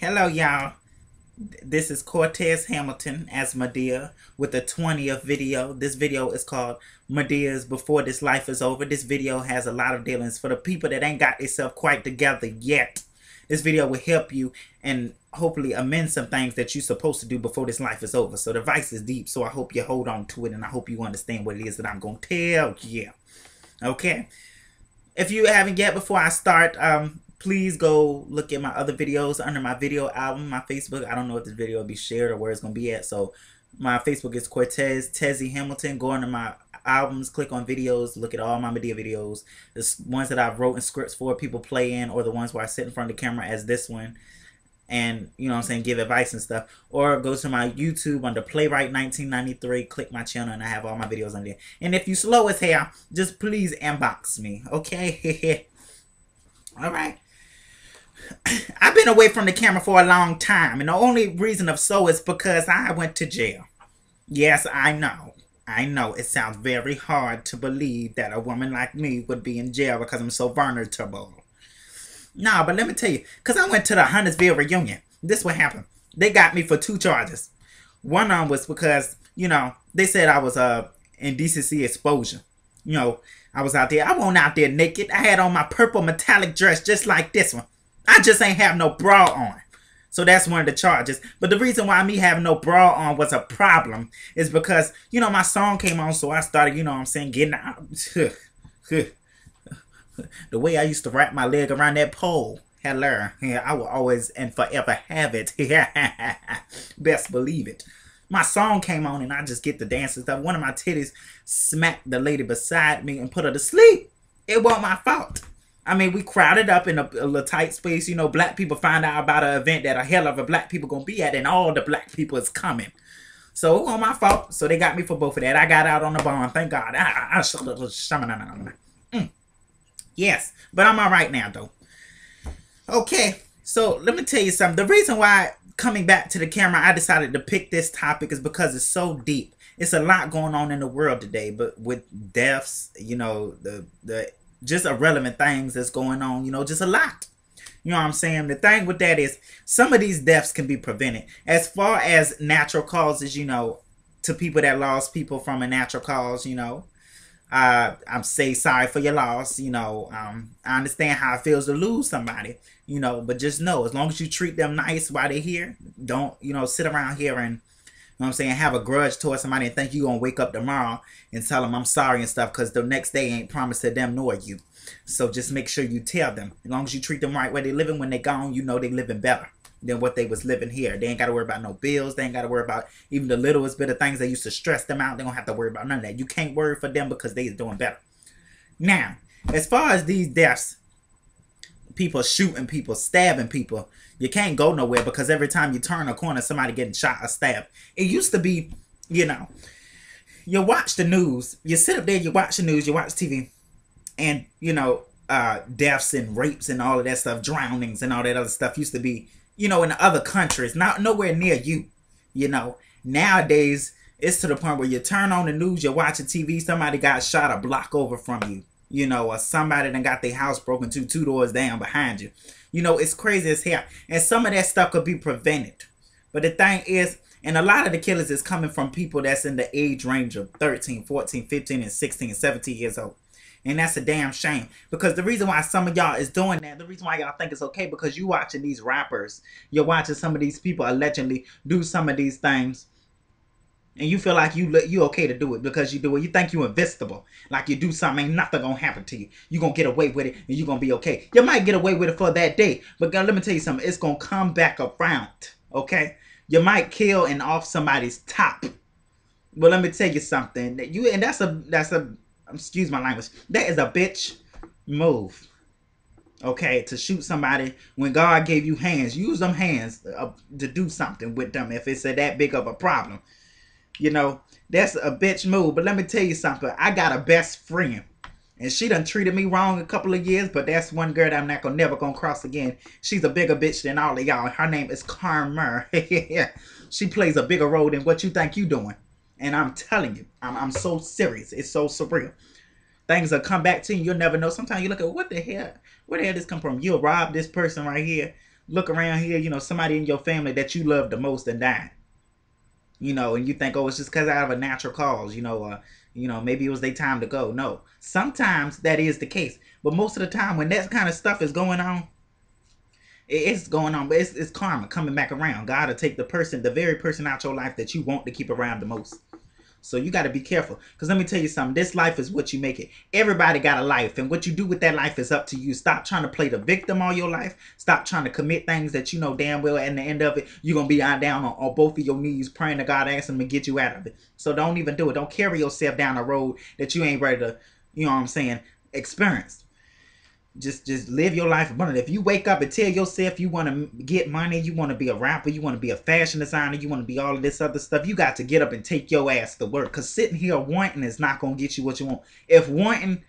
Hello, y'all. This is Cortez Hamilton as Madea with the 20th video. This video is called Madea's Before This Life Is Over. This video has a lot of dealings for the people that ain't got themselves quite together yet. This video will help you and hopefully amend some things that you're supposed to do before this life is over. So the advice is deep, so I hope you hold on to it and I hope you understand what it is that I'm going to tell you. Okay? If you haven't yet, before I start, please go look at my other videos under my video album, my Facebook. I don't know if this video will be shared or where it's going to be at. So my Facebook is Cortez Tezzy Hamilton. Go under my albums, click on videos, look at all my Madea videos. The ones that I've wrote in scripts for people play in, or the ones where I sit in front of the camera as this one. And, you know what I'm saying, give advice and stuff. Or go to my YouTube under Playwright 1993, click my channel, and I have all my videos on there. And if you slow as hell, just please inbox me, okay? Alright. I've been away from the camera for a long time, and the only reason of so is because I went to jail. Yes, I know. I know it sounds very hard to believe that a woman like me would be in jail because I'm so vulnerable. No, but let me tell you, because I went to the Huntersville reunion. This what happened. They got me for 2 charges. One of them was because, you know, they said I was indecency exposure. You know, I was out there. I wasn't out there naked. I had on my purple metallic dress just like this one. I just ain't have no bra on. So that's one of the charges. But the reason why me having no bra on was a problem is because, you know, my song came on, so I started, you know what I'm saying, getting out. The way I used to wrap my leg around that pole. Hello. Yeah, I will always and forever have it. Best believe it. My song came on and I just get the dance and stuff. One of my titties smacked the lady beside me and put her to sleep. It wasn't my fault. I mean, we crowded up in a little tight space. You know, black people find out about an event that a hell of a black people gonna be at, and all the black people is coming. So it wasn't my fault. So they got me for both of that. I got out on the bond. Thank God. Yes, but I'm all right now, though. Okay, so let me tell you something. The reason why coming back to the camera, I decided to pick this topic is because it's so deep. It's a lot going on in the world today, but with deaths, you know, the just irrelevant things that's going on, you know, just a lot. You know what I'm saying? The thing with that is some of these deaths can be prevented. As far as natural causes, you know, to people that lost people from a natural cause, you know, I'm sorry for your loss. You know, I understand how it feels to lose somebody, you know, but just know, as long as you treat them nice while they're here, don't, you know, sit around here and, you know what I'm saying, have a grudge towards somebody and think you're going to wake up tomorrow and tell them I'm sorry and stuff, because the next day ain't promised to them nor you. So just make sure you tell them. As long as you treat them right where they living, when they gone, you know they living better than what they was living here. They ain't got to worry about no bills. They ain't got to worry about even the littlest bit of things that used to stress them out. They don't have to worry about none of that. You can't worry for them because they is doing better. Now, as far as these deaths, people shooting people, stabbing people, you can't go nowhere because every time you turn a corner, somebody getting shot or stabbed. It used to be, you know, you watch the news, you sit up there, you watch the news, you watch TV, and, you know, deaths and rapes and all of that stuff, drownings and all that other stuff used to be, you know, in other countries, not nowhere near you. You know, nowadays it's to the point where you turn on the news, you're watching TV, somebody got shot a block over from you, you know, or somebody done got their house broken to 2 doors down behind you. You know, it's crazy as hell, and some of that stuff could be prevented. But the thing is, and a lot of the killers is coming from people that's in the age range of 13, 14, 15, and 16, and 17 years old. And that's a damn shame. Because the reason why some of y'all is doing that, the reason why y'all think it's okay, because you watching these rappers, you're watching some of these people allegedly do some of these things, and you feel like you okay to do it because you do it. You think you're invincible. Like you do something, ain't nothing gonna happen to you. You gonna get away with it, and you gonna be okay. You might get away with it for that day, but God, let me tell you something. It's gonna come back around, okay? You might kill and off somebody's top. But let me tell you something. That's a excuse my language, that is a bitch move, okay, to shoot somebody when God gave you hands. Use them hands to do something with them if it's that big of a problem. You know, that's a bitch move. But let me tell you something. I got a best friend, and she done treated me wrong a couple of years, but that's one girl that I'm not never gonna cross again. She's a bigger bitch than all of y'all. Her name is Karma. She plays a bigger role than what you think you doing. And I'm telling you, I'm so serious. It's so surreal. Things will come back to you. You'll never know. Sometimes you look at, what the hell? Where the hell this come from? You'll rob this person right here. look around here, somebody in your family that you love the most and died. And you think, oh, it's just because out of a natural cause, maybe it was their time to go. No, sometimes that is the case, but most of the time when that kind of stuff is going on, it's going on, but it's karma coming back around. God will take the very person out your life that you want to keep around the most. So you got to be careful, because let me tell you something. This life is what you make it. Everybody got a life, and what you do with that life is up to you. Stop trying to play the victim all your life. Stop trying to commit things that you know damn well at the end of it you're gonna be down on both of your knees praying to God, asking him to get you out of it. So don't even do it. Don't carry yourself down a road that you ain't ready to, you know what I'm saying, experience. Just live your life abundantly. If you wake up and tell yourself you want to get money, you want to be a rapper, you want to be a fashion designer, you want to be all of this other stuff, you got to get up and take your ass to work. Because sitting here wanting is not going to get you what you want. If wanting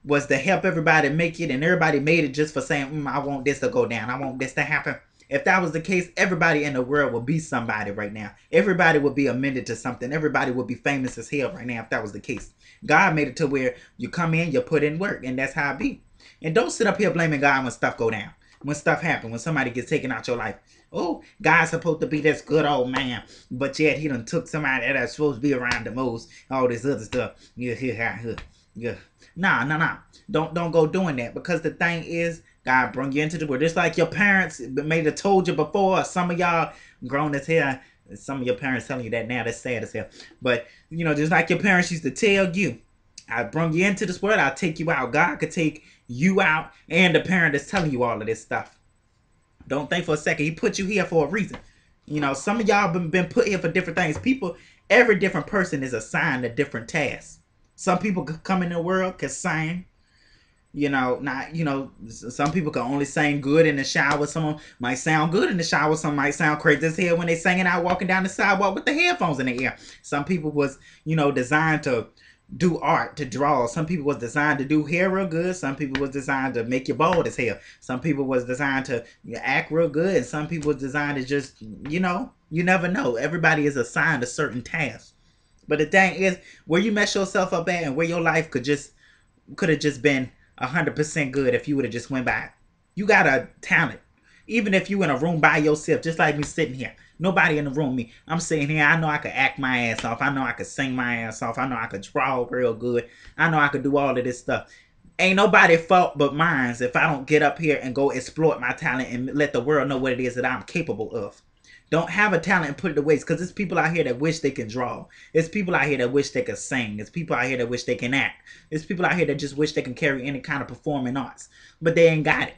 was to help everybody make it, and everybody made it just for saying, I want this to go down, I want this to happen. If that was the case, everybody in the world would be somebody right now. Everybody would be amended to something. Everybody would be famous as hell right now if that was the case. God made it to where you come in, you put in work, and that's how it be. And don't sit up here blaming God when stuff go down. When stuff happen, when somebody gets taken out your life. Oh, God's supposed to be this good old man, but yet he done took somebody that's supposed to be around the most. All this other stuff. Yeah. Nah. Don't go doing that, because the thing is, God bring you into the world. Just like your parents may have told you before. Some of y'all grown as hell. Some of your parents telling you that now. That's sad as hell. But, just like your parents used to tell you, I bring you into this world, I'll take you out. God could take you out, and the parent is telling you all of this stuff. Don't think for a second. He put you here for a reason. Some of y'all been put here for different things. Every different person is assigned a different task. Some people come in the world can sing. Some people can only sing good in the shower. Some might sound good in the shower. Some might sound crazy as hell when they singing out walking down the sidewalk with the headphones in the ear. Some people was, designed to do art, to draw. Some people was designed to do hair real good. Some people was designed to make you bald as hell. Some people was designed to act real good. And some people was designed to just, you never know. Everybody is assigned a certain task. But the thing is, where you mess yourself up at, and where your life could have just been 100% good if you would have just went by. You got a talent. Even if you in a room by yourself, just like me sitting here. Nobody in the room, me. I'm sitting here. I know I could act my ass off. I know I could sing my ass off. I know I could draw real good. I know I could do all of this stuff. Ain't nobody fault but mine if I don't get up here and go exploit my talent and let the world know what it is that I'm capable of. Don't have a talent and put it to waste, because there's people out here that wish they can draw. There's people out here that wish they could sing. There's people out here that wish they can act. There's people out here that just wish they can carry any kind of performing arts, but they ain't got it.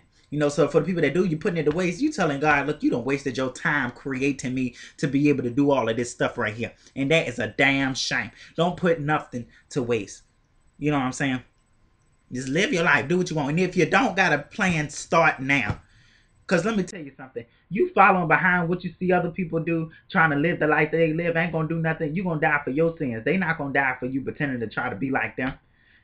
So for the people that do, you putting it to waste. You telling God, look, you done wasted your time creating me to be able to do all of this stuff right here. And that is a damn shame. Don't put nothing to waste. You know what I'm saying? Just live your life. Do what you want. And if you don't got a plan, start now. Because let me tell you something. You following behind what you see other people do, trying to live the life they live, ain't going to do nothing. You're going to die for your sins. They not going to die for you pretending to try to be like them.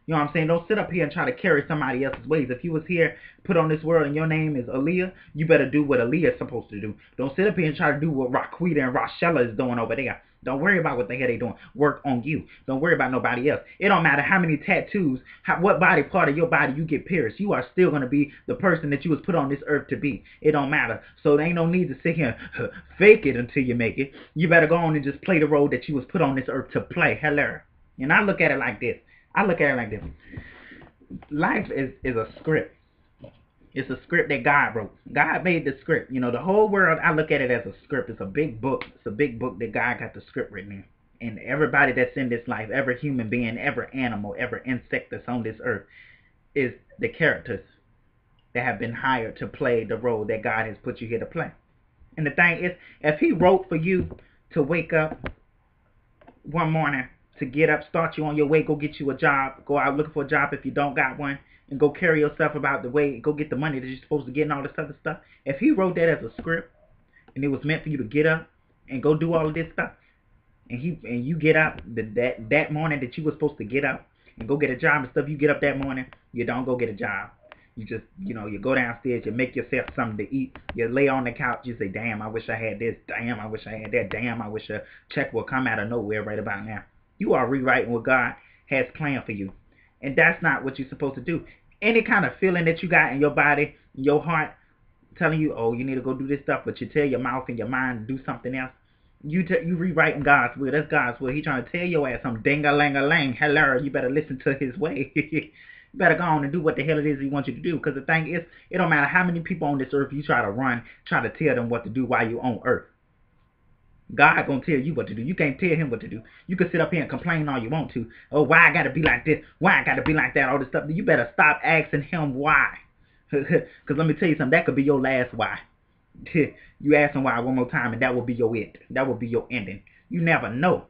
You know what I'm saying? Don't sit up here and try to carry somebody else's ways. If you was here, put on this world, and your name is Aaliyah, you better do what Aaliyah is supposed to do. Don't sit up here and try to do what Raquita and Rochella is doing over there. Don't worry about what the hell they doing. Work on you. Don't worry about nobody else. It don't matter how many tattoos, what body part of your body you get pierced. You are still going to be the person that you was put on this earth to be. It don't matter. So there ain't no need to sit here and fake it until you make it. You better go on and just play the role that you was put on this earth to play. Hello. And I look at it like this. Life is a script. It's a script that God wrote. God made the script. The whole world, I look at it as a script. It's a big book. It's a big book that God got the script written in. And everybody that's in this life, every human being, every animal, every insect that's on this earth is the characters that have been hired to play the role that God has put you here to play. And the thing is, if he wrote for you to wake up one morning, to get up, start you on your way, go get you a job, go out looking for a job if you don't got one, and go carry yourself about the way, go get the money that you're supposed to get and all this other stuff. If he wrote that as a script, and it was meant for you to get up and go do all of this stuff, and you get up that morning that you were supposed to get up and go get a job and stuff, you get up that morning, you don't go get a job. You just, you go downstairs, you make yourself something to eat, you lay on the couch, you say, damn, I wish I had this, damn, I wish I had that, damn, I wish a check will come out of nowhere right about now. You are rewriting what God has planned for you. And that's not what you're supposed to do. Any kind of feeling that you got in your body, your heart, telling you, oh, you need to go do this stuff, but you tell your mouth and your mind to do something else. You rewriting God's will. That's God's will. He trying to tell your ass some ding-a-lang-a-lang. Hello, you better listen to his way. You better go on and do what the hell it is he wants you to do. Because the thing is, it don't matter how many people on this earth you try to tell them what to do while you on earth. God gonna tell you what to do. You can't tell him what to do. You can sit up here and complain all you want to. Oh, why I gotta be like this? Why I gotta be like that? All this stuff. You better stop asking him why. Because let me tell you something. That could be your last why. You ask him why one more time, and that will be your end. That will be your ending. You never know.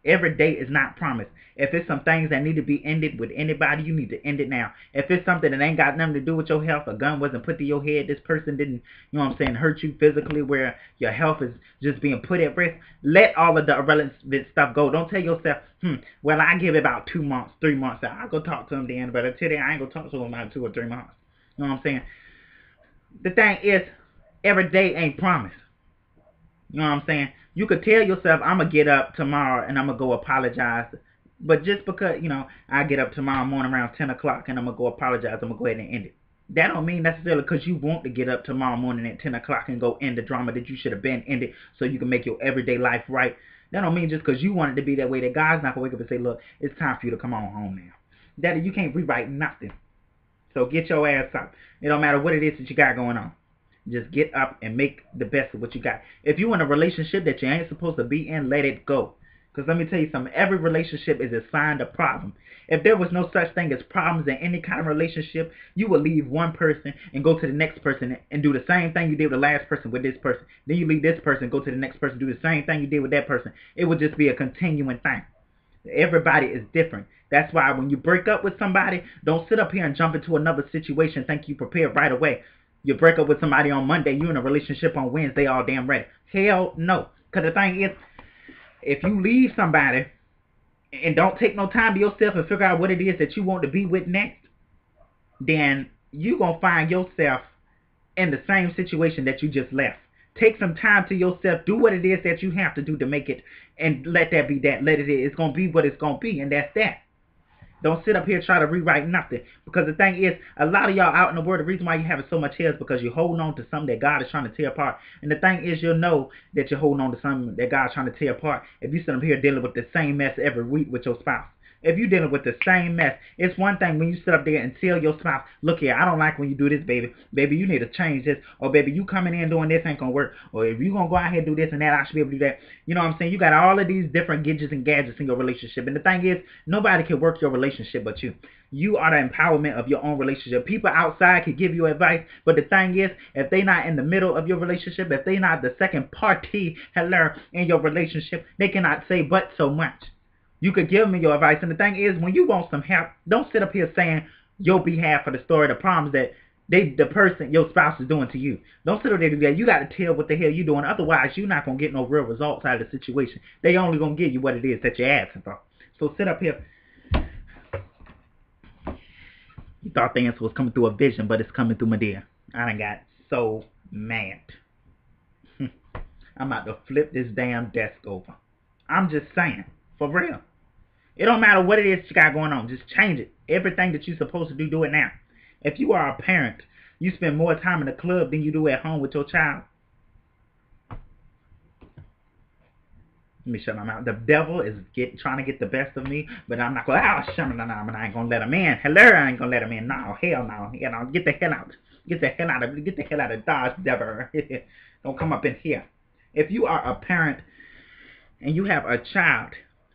Every day is not promised. If it's some things that need to be ended with anybody, you need to end it now. If it's something that ain't got nothing to do with your health, a gun wasn't put to your head, this person didn't, you know what I'm saying, hurt you physically where your health is just being put at risk, let all of the irrelevant stuff go. Don't tell yourself, well, I give it about 2 months, 3 months. I'll go talk to him then, but until then, I ain't going to talk to him about 2 or 3 months. You know what I'm saying? The thing is, every day ain't promised. You know what I'm saying? You could tell yourself, I'm going to get up tomorrow and I'm going to go apologize. But just because, I get up tomorrow morning around 10 o'clock and I'm going to go apologize, I'm going to go ahead and end it. That don't mean necessarily because you want to get up tomorrow morning at 10 o'clock and go end the drama that you should have been ended so you can make your everyday life right. That don't mean just because you want it to be that way that God's not going to wake up and say, look, it's time for you to come on home now. Daddy, you can't rewrite nothing. So get your ass up. It don't matter what it is that you got going on. Just get up and make the best of what you got. If you're in a relationship that you ain't supposed to be in, let it go. Because let me tell you something. Every relationship is assigned a problem. If there was no such thing as problems in any kind of relationship, you would leave one person and go to the next person and do the same thing you did with the last person with this person. Then you leave this person and go to the next person and do the same thing you did with that person. It would just be a continuing thing. Everybody is different. That's why when you break up with somebody, don't sit up here and jump into another situation and think you prepared right away. You break up with somebody on Monday, you're in a relationship on Wednesday, all damn ready. Hell no. Because the thing is, if you leave somebody and don't take no time to yourself and figure out what it is that you want to be with next, then you're going to find yourself in the same situation that you just left. Take some time to yourself. Do what it is that you have to do to make it, and let that be that. Let it. It's going to be what it's going to be, and that's that. Don't sit up here and try to rewrite nothing. Because the thing is, a lot of y'all out in the world, the reason why you having so much hell is because you're holding on to something that God is trying to tear apart. And the thing is, you'll know that you're holding on to something that God's trying to tear apart if you sit up here dealing with the same mess every week with your spouse. If you're dealing with the same mess, it's one thing when you sit up there and tell your spouse, look here, I don't like when you do this, baby. Baby, you need to change this. Or, baby, you coming in doing this ain't going to work. Or, if you're going to go out here and do this and that, I should be able to do that. You know what I'm saying? You got all of these different gadgets and gadgets in your relationship. And the thing is, nobody can work your relationship but you. You are the empowerment of your own relationship. People outside can give you advice, but the thing is, if they not in the middle of your relationship, if they not the second party in your relationship, they cannot say but so much. You could give me your advice, and the thing is, when you want some help, don't sit up here saying your behalf of the story, the problems that the person, your spouse, is doing to you. Don't sit up there and do that. You got to tell what the hell you're doing. Otherwise, you're not going to get no real results out of the situation. They only going to give you what it is that you're asking for. So sit up here. You thought the answer was coming through a vision, but it's coming through Madea. I done got so mad. I'm about to flip this damn desk over. I'm just saying, for real. It don't matter what it is you got going on. Just change it. Everything that you're supposed to do it now. If you are a parent, you spend more time in the club than you do at home with your child. Let me shut my mouth. The devil is trying to get the best of me, but I'm not going to, I ain't going to let him in. Hello, I ain't going to let him in. No, hell no. Get the hell out. Get the hell out of Dodge, devil. Don't come up in here. If you are a parent and you have a child,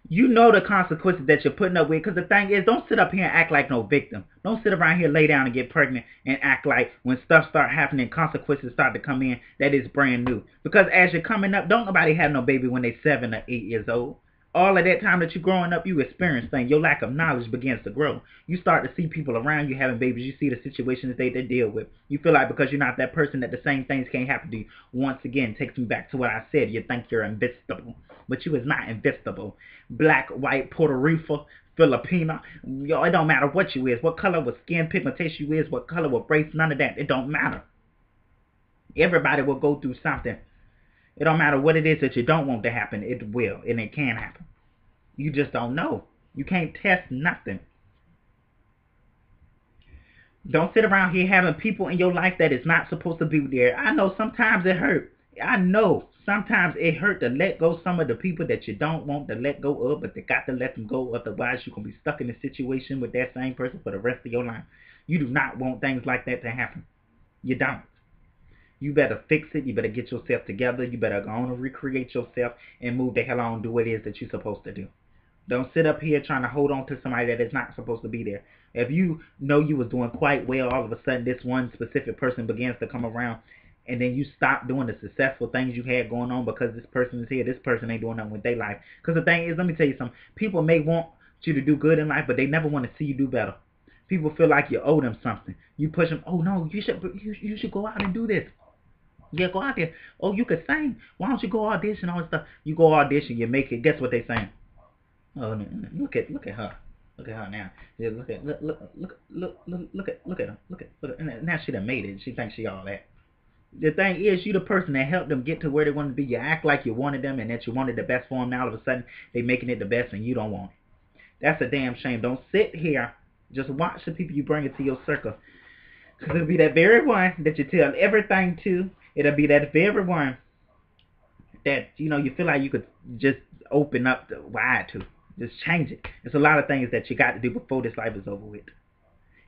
you know the consequences that you're putting up with. Because the thing is, don't sit up here and act like no victim. Don't sit around here, lay down and get pregnant and act like when stuff start happening, consequences start to come in, that is brand new. Because as you're coming up, don't nobody have no baby when they're 7 or 8 years old. All of that time that you're growing up, you experience things. Your lack of knowledge begins to grow. You start to see people around you having babies. You see the situations that they deal with. You feel like because you're not that person that the same things can't happen to you. Once again, takes me back to what I said. You think you're invincible. But you is not invincible. Black, white, Puerto Rico, Filipino. Yo, it don't matter what you is. What color, what skin pigmentation you is. What color, what race. None of that. It don't matter. Everybody will go through something. It don't matter what it is that you don't want to happen. It will, and it can happen. You just don't know. You can't test nothing. Don't sit around here having people in your life that is not supposed to be there. I know sometimes it hurt. I know sometimes it hurt to let go some of the people that you don't want to let go of, but they got to let them go. Otherwise, you're going to be stuck in a situation with that same person for the rest of your life. You do not want things like that to happen. You don't. You better fix it. You better get yourself together. You better go on and recreate yourself and move the hell on and do what it is that you're supposed to do. Don't sit up here trying to hold on to somebody that is not supposed to be there. If you know you was doing quite well, all of a sudden this one specific person begins to come around, and then you stop doing the successful things you had going on because this person is here, this person ain't doing nothing with their life. Because the thing is, let me tell you something. People may want you to do good in life, but they never want to see you do better. People feel like you owe them something. You push them. Oh no, you should go out and do this. Yeah, go out there. Oh, you could sing. Why don't you go audition all this stuff? You go audition, you make it. Guess what they saying? Oh, look at her. Look at her now. Yeah, look at her. Look at now she done made it. She thinks she all that. The thing is, you the person that helped them get to where they wanted to be. You act like you wanted them and that you wanted the best for them. Now all of a sudden they making it the best and you don't want it. That's a damn shame. Don't sit here. Just watch the people you bring into your circle. Because it'll be that very one that you tell everything to. It'll be that very one that you feel like you could just open up the wide to. Just change it. There's a lot of things that you got to do before this life is over with.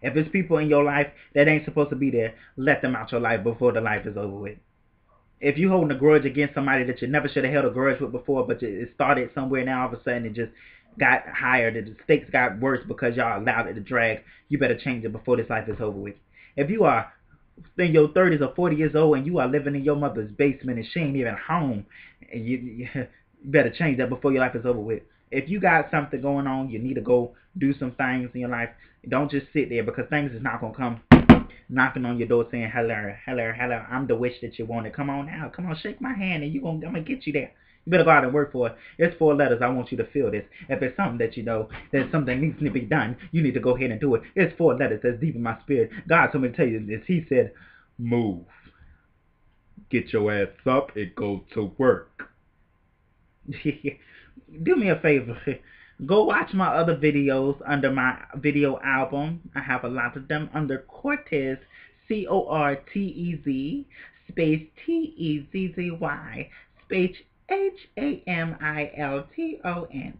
If it's people in your life that ain't supposed to be there, let them out your life before the life is over with. If you holding a grudge against somebody that you never should have held a grudge with before, but it started somewhere, now all of a sudden it just got higher, the stakes got worse because y'all allowed it to drag, you better change it before this life is over with. If you are in your 30s or 40 years old and you are living in your mother's basement and she ain't even home, and you better change that before your life is over with. If you got something going on, you need to go do some things in your life. Don't just sit there because things is not going to come knocking on your door saying, hello, hello, hello, I'm the wish that you wanted. Come on now. Come on, shake my hand and I'm going to get you there. You better go out and work for it. It's 4 letters. I want you to feel this. If it's something that you know that something needs to be done, you need to go ahead and do it. It's 4 letters that's deep in my spirit. God told me to tell you this. He said, move. Get your ass up and go to work. Do me a favor. Go watch my other videos under my video album. I have a lot of them under Cortez, Cortez, space Tezzzy, space Hamilton.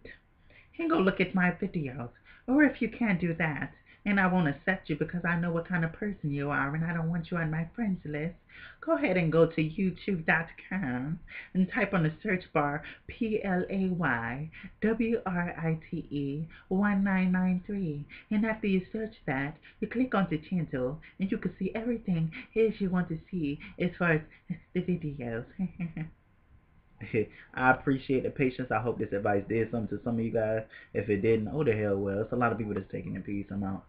And go look at my videos. Or if you can't do that, and I won't accept you because I know what kind of person you are and I don't want you on my friends list, go ahead and go to youtube.com and type on the search bar PLAYWRITE1993. And after you search that, you click on the channel and you can see everything as you want to see as far as the videos. I appreciate the patience. I hope this advice did something to some of you guys. If it didn't, oh the hell well. It's a lot of people that's taking the piece. I'm out.